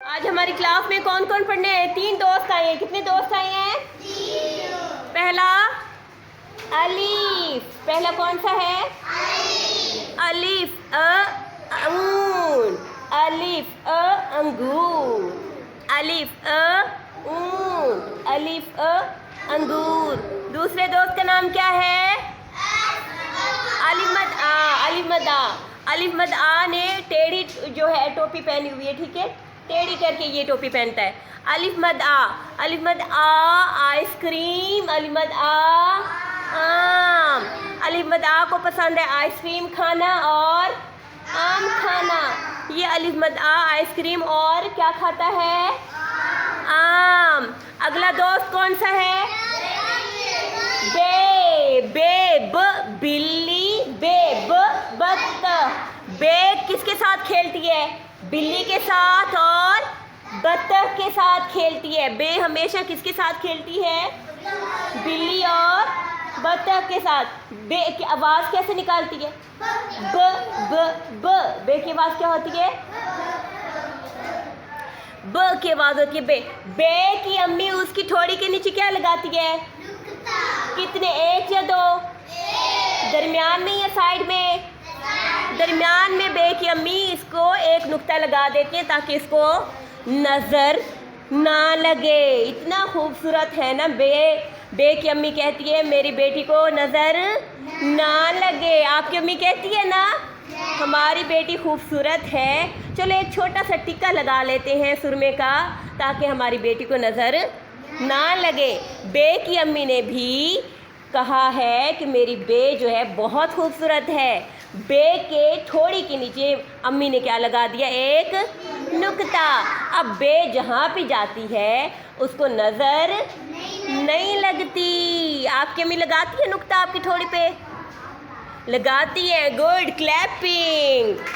آج ہماری کلاس میں کون کون پڑھنے ہیں؟ 3 دوست آئے ہیں۔ کتنے دوست آئے ہیں؟ 3۔ پہلا الف، پہلا کون سا ہے؟ الف اون، الف انگور، الف اون، الف انگور۔ دوسرے دوست کا نام کیا ہے؟ الف مد آ، الف مد آ۔ الف مد آ نے ٹیڑھی جو ہے ٹوپی پہنی ہوئی ہے، ٹھیک ہے، ٹیڑھی کر کے یہ ٹوپی پہنتا ہے۔ الف مد آ، الف مد آ آئس کریم، الف مد آ آم۔ الف مد آ کو پسند ہے آئس کریم کھانا اور آم کھانا۔ یہ الف مد آ آئس کریم اور کیا کھاتا ہے؟ آم۔ اگلا دوست کون سا ہے؟ بے، بے ب بلی، بے ب بطخ۔ بے کس کے ساتھ کھیلتی ہے؟ بلی کے ساتھ اور بطخ کے ساتھ کھیلتی ہے۔ بے ہمیشہ کس کے ساتھ کھیلتی ہے؟ بلی اور بطخ کے ساتھ۔ بے کی آواز کیسے نکالتی ہے؟ ب ب ب۔ بے کی آواز کیا ہوتی ہے؟ ب کی آواز ہوتی ہے بے۔ بے کی امی اس کی ٹھوڑی کے نیچے کیا لگاتی ہے؟ کتنے، 1 یا 2؟ درمیان میں یا سائڈ میں؟ درمیان میں بے کی امی اس کو ایک نقطہ لگا دیتی ہیں تاکہ اس کو نظر نہ لگے۔ اتنا خوبصورت ہے نا بے۔ بے کی امی کہتی ہے میری بیٹی کو نظر نہ لگے۔ آپ کی امی کہتی ہے نا ہماری بیٹی خوبصورت ہے۔ چلو ایک چھوٹا سا ٹکا لگا لیتے ہیں سرمے کا تاکہ ہماری بیٹی کو نظر نہ لگے۔ بے کی امی نے بھی کہا ہے کہ میری بے جو ہے بہت خوبصورت ہے۔ بے کے ٹھوڑی کے نیچے امی نے کیا لگا دیا؟ ایک نقطہ۔ اب بے جہاں پہ جاتی ہے اس کو نظر نہیں لگتی۔ آپ کی امی لگاتی ہے نقطہ آپ کی ٹھوڑی پہ؟ لگاتی ہے۔ Good, clapping.